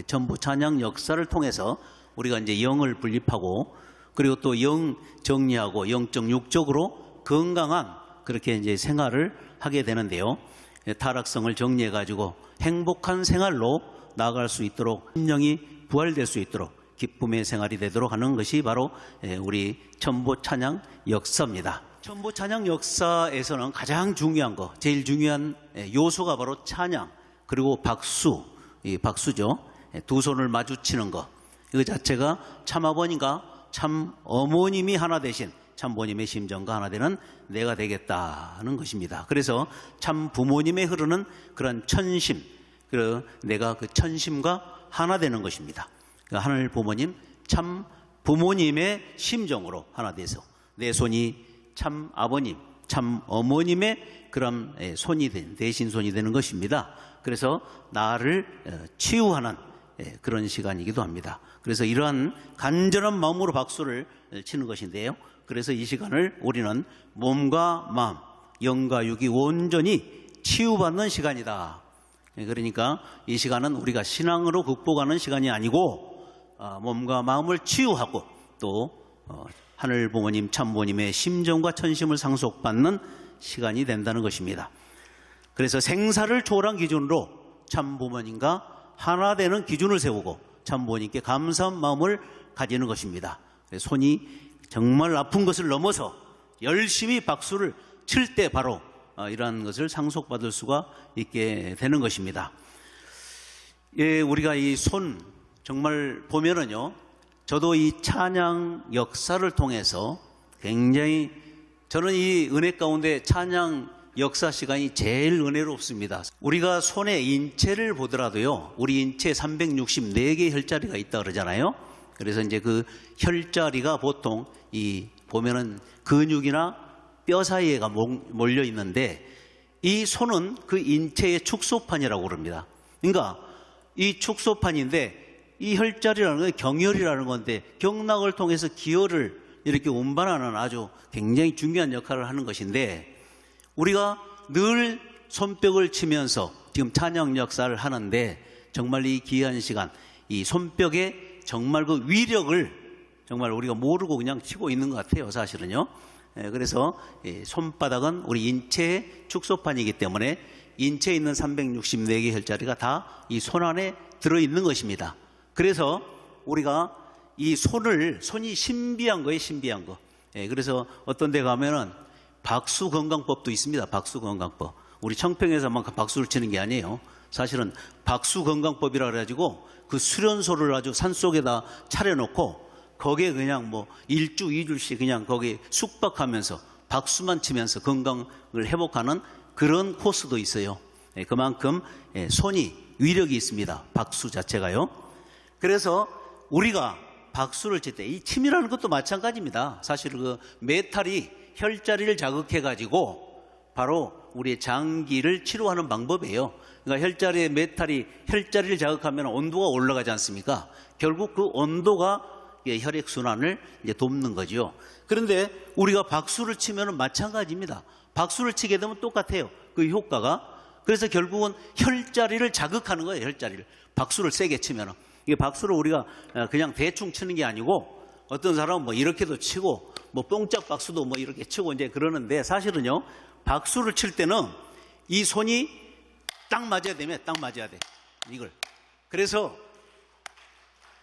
전부 찬양 역사를 통해서 우리가 이제 영을 분립하고 그리고 또 영 정리하고 영적 육적으로 건강한 그렇게 이제 생활을 하게 되는데요. 타락성을 정리해 가지고 행복한 생활로 나아갈 수 있도록 심령이 부활될 수 있도록 기쁨의 생활이 되도록 하는 것이 바로 우리 천보 찬양 역사입니다. 천보 찬양 역사에서는 가장 중요한 거, 제일 중요한 요소가 바로 찬양 그리고 박수, 이 박수죠. 두 손을 마주치는 거, 이거 자체가 참아버님과 참 어머님이 하나 되신 참부모님의 심정과 하나 되는 내가 되겠다는 것입니다. 그래서 참 부모님에 흐르는 그런 천심, 내가 그 천심과 하나 되는 것입니다. 하늘 부모님, 참 부모님의 심정으로 하나 돼서 내 손이 참 아버님, 참 어머님의 그런 손이 대신 손이 되는 것입니다. 그래서 나를 치유하는 그런 시간이기도 합니다. 그래서 이러한 간절한 마음으로 박수를 치는 것인데요. 그래서 이 시간을 우리는 몸과 마음, 영과 육이 온전히 치유받는 시간이다. 그러니까 이 시간은 우리가 신앙으로 극복하는 시간이 아니고 몸과 마음을 치유하고 또 하늘 부모님, 참 부모님의 심정과 천심을 상속받는 시간이 된다는 것입니다. 그래서 생사를 초월한 기준으로 참 부모님과 하나 되는 기준을 세우고 참 부모님께 감사한 마음을 가지는 것입니다. 손이 정말 아픈 것을 넘어서 열심히 박수를 칠 때 바로 이러한 것을 상속받을 수가 있게 되는 것입니다. 우리가 이 손 정말 보면은요, 저도 이 찬양 역사를 통해서 굉장히 저는 이 은혜 가운데 찬양 역사 시간이 제일 은혜롭습니다. 우리가 손의 인체를 보더라도요, 우리 인체에 364개의 혈자리가 있다 그러잖아요. 그래서 이제 그 혈자리가 보통 이 보면은 근육이나 뼈 사이에가 몰려 있는데 이 손은 그 인체의 축소판이라고 그럽니다. 그러니까 이 축소판인데 이 혈자리라는 건 경혈이라는 건데 경락을 통해서 기혈을 이렇게 운반하는 아주 굉장히 중요한 역할을 하는 것인데 우리가 늘 손뼉을 치면서 지금 찬양 역사를 하는데 정말 이 귀한 시간, 이 손뼉의 정말 그 위력을 정말 우리가 모르고 그냥 치고 있는 것 같아요, 사실은요. 그래서 손바닥은 우리 인체의 축소판이기 때문에 인체에 있는 364개 혈자리가 다 이 손 안에 들어있는 것입니다. 그래서 우리가 이 손이 신비한 거예요, 신비한 거. 그래서 어떤 데 가면은 박수 건강법도 있습니다. 박수 건강법. 우리 청평에서만 박수를 치는 게 아니에요. 사실은 박수 건강법이라 그래가지고 그 수련소를 아주 산속에다 차려놓고 거기에 그냥 뭐 1주, 2주씩 그냥 거기 숙박하면서 박수만 치면서 건강을 회복하는 그런 코스도 있어요. 그만큼 손이 위력이 있습니다. 박수 자체가요. 그래서 우리가 박수를 칠 때 이 침이라는 것도 마찬가지입니다. 사실 그 메탈이 혈자리를 자극해가지고 바로 우리의 장기를 치료하는 방법이에요. 그러니까 혈자리의 메탈이 혈자리를 자극하면 온도가 올라가지 않습니까? 결국 그 온도가 혈액순환을 이제 돕는 거죠. 그런데 우리가 박수를 치면 마찬가지입니다. 박수를 치게 되면 똑같아요. 그 효과가. 그래서 결국은 혈자리를 자극하는 거예요. 혈자리를. 박수를 세게 치면. 이게 박수를 우리가 그냥 대충 치는 게 아니고 어떤 사람은 뭐 이렇게도 치고 뭐 뽕짝 박수도 뭐 이렇게 치고 이제 그러는데 사실은요, 박수를 칠 때는 이 손이 딱 맞아야 되면 딱 맞아야 돼. 이걸. 그래서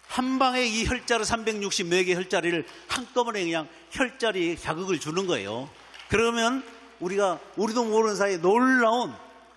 한 방에 이 혈자리 364개 혈자리를 한꺼번에 그냥 혈자리 자극을 주는 거예요. 그러면 우리도 모르는 사이에 놀라운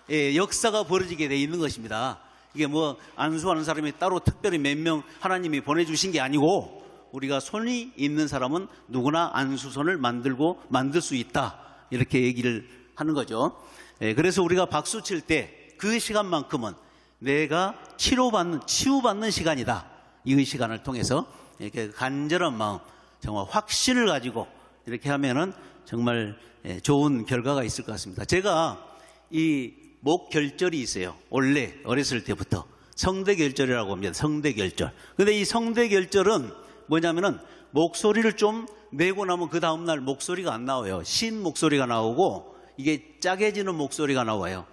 역사가 벌어지게 돼 있는 것입니다. 이게 뭐 안수하는 사람이 따로 특별히 몇 명 하나님이 보내주신 게 아니고 우리가 손이 있는 사람은 누구나 안수손을 만들 수 있다. 이렇게 얘기를 하는 거죠. 그래서 우리가 박수 칠 때 그 시간만큼은 내가 치유받는 시간이다. 이 시간을 통해서 이렇게 간절한 마음, 정말 확신을 가지고 이렇게 하면은 정말 좋은 결과가 있을 것 같습니다. 제가 이 목결절이 있어요. 원래 어렸을 때부터 성대결절이라고 합니다. 성대결절. 근데 이 성대결절은 뭐냐면은 목소리를 좀 내고 나면 그 다음날 목소리가 안 나와요. 신 목소리가 나오고 이게 짜게지는 목소리가 나와요.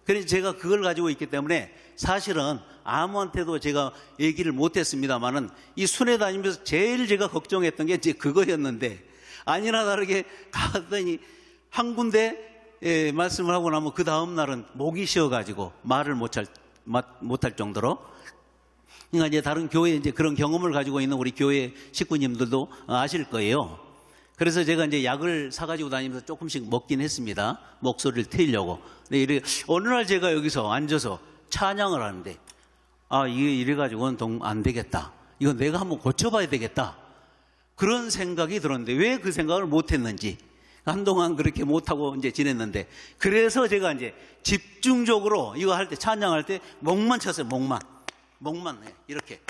그래서 제가 그걸 가지고 있기 때문에 사실은 아무한테도 제가 얘기를 못했습니다만은 이 순회 다니면서 제일 제가 걱정했던 게 이제 그거였는데 아니나 다르게 갔더니 한 군데 말씀을 하고 나면 그 다음 날은 목이 쉬어가지고 말을 못할 정도로. 그러니까 이제 다른 교회 이제 그런 경험을 가지고 있는 우리 교회 식구님들도 아실 거예요. 그래서 제가 이제 약을 사가지고 다니면서 조금씩 먹긴 했습니다. 목소리를 트이려고. 근데 어느 날 제가 여기서 앉아서 찬양을 하는데, 이게 이래가지고는 안 되겠다. 이거 내가 한번 고쳐봐야 되겠다. 그런 생각이 들었는데 왜 그 생각을 못했는지. 한동안 그렇게 못하고 이제 지냈는데, 그래서 제가 이제 집중적으로 이거 할 때, 찬양할 때 목만 쳤어요. 목만 이렇게.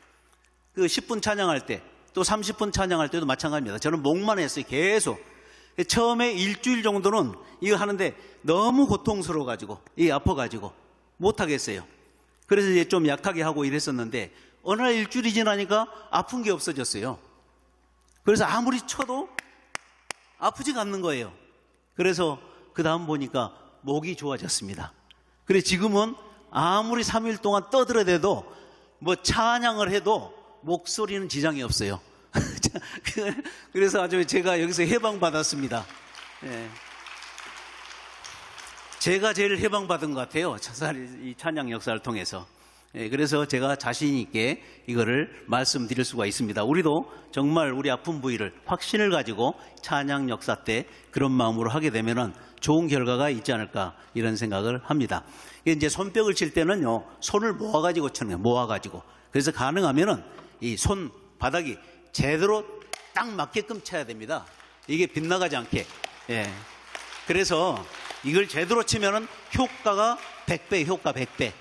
그 10분 찬양할 때, 또 30분 찬양할 때도 마찬가지입니다. 저는 목만 했어요. 계속. 처음에 일주일 정도는 이거 하는데 너무 고통스러워가지고, 이게 아파가지고 못하겠어요. 그래서 이제 좀 약하게 하고 이랬었는데, 어느 날 일주일이 지나니까 아픈 게 없어졌어요. 그래서 아무리 쳐도 아프지가 않는 거예요. 그래서 그 다음 보니까 목이 좋아졌습니다. 그래 지금은 아무리 3일 동안 떠들어대도 뭐 찬양을 해도 목소리는 지장이 없어요. 그래서 아주 제가 여기서 해방받았습니다. 예. 제가 제일 해방받은 것 같아요. 이 찬양 역사를 통해서. 예, 그래서 제가 자신 있게 이거를 말씀드릴 수가 있습니다. 우리도 정말 우리 아픈 부위를 확신을 가지고 찬양 역사 때 그런 마음으로 하게 되면은 좋은 결과가 있지 않을까 이런 생각을 합니다. 이제 손뼉을 칠 때는요, 손을 모아가지고 치는 거예요. 모아가지고. 그래서 가능하면은 이 손 바닥이 제대로 딱 맞게끔 쳐야 됩니다. 이게 빗나가지 않게. 예. 그래서 이걸 제대로 치면은 효과가 100배, 효과 100배.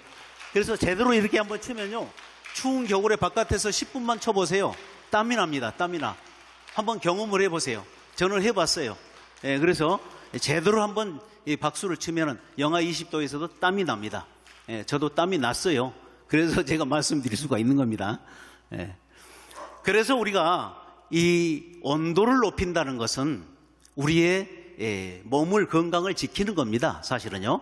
그래서 제대로 이렇게 한번 치면요, 추운 겨울에 바깥에서 10분만 쳐보세요. 땀이 납니다. 땀이 나. 한번 경험을 해보세요. 저는 해봤어요. 예, 그래서 제대로 한번 이 박수를 치면은 영하 20도에서도 땀이 납니다. 예, 저도 땀이 났어요. 그래서 제가 말씀드릴 수가 있는 겁니다. 예. 그래서 우리가 이 온도를 높인다는 것은 우리의 몸을 건강을 지키는 겁니다. 사실은요.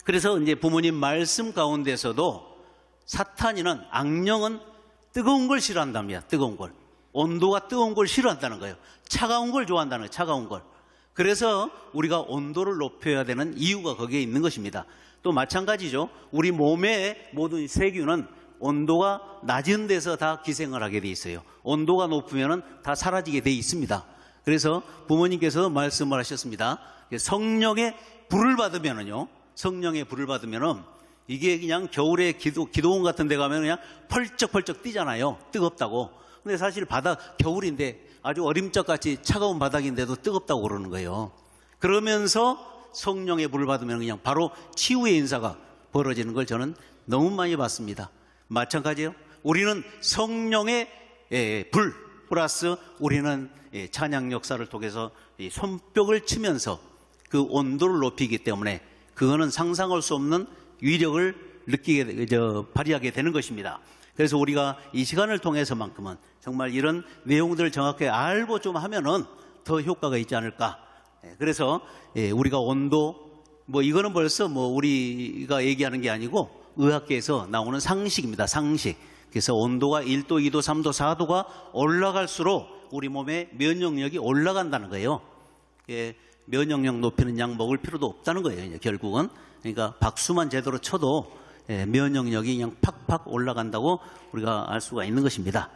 그래서 이제 부모님 말씀 가운데서도 사탄이는, 악령은 뜨거운 걸 싫어한답니다. 뜨거운 걸. 온도가 뜨거운 걸 싫어한다는 거예요. 차가운 걸 좋아한다는 거예요. 차가운 걸. 그래서 우리가 온도를 높여야 되는 이유가 거기에 있는 것입니다. 또 마찬가지죠. 우리 몸의 모든 세균은 온도가 낮은 데서 다 기생을 하게 돼 있어요. 온도가 높으면 다 사라지게 돼 있습니다. 그래서 부모님께서 말씀을 하셨습니다. 성령의 불을 받으면은요, 성령의 불을 받으면은 이게 그냥 겨울에 기도원 같은 데 가면 그냥 펄쩍펄쩍 뛰잖아요. 뜨겁다고. 근데 사실 겨울인데 아주 어림짝같이 차가운 바닥인데도 뜨겁다고 그러는 거예요. 그러면서 성령의 불을 받으면 그냥 바로 치유의 인사가 벌어지는 걸 저는 너무 많이 봤습니다. 마찬가지예요. 우리는 성령의 불 플러스 우리는 찬양 역사를 통해서 손뼉을 치면서 그 온도를 높이기 때문에 그거는 상상할 수 없는 위력을 발휘하게 되는 것입니다. 그래서 우리가 이 시간을 통해서만큼은 정말 이런 내용들을 정확하게 알고 좀 하면은 더 효과가 있지 않을까. 그래서 우리가 온도, 이거는 벌써 우리가 얘기하는 게 아니고 의학계에서 나오는 상식입니다. 상식. 그래서 온도가 1도, 2도, 3도, 4도가 올라갈수록 우리 몸의 면역력이 올라간다는 거예요. 면역력 높이는 약 먹을 필요도 없다는 거예요. 결국은. 그러니까 박수만 제대로 쳐도 면역력이 그냥 팍팍 올라간다고 우리가 알 수가 있는 것입니다.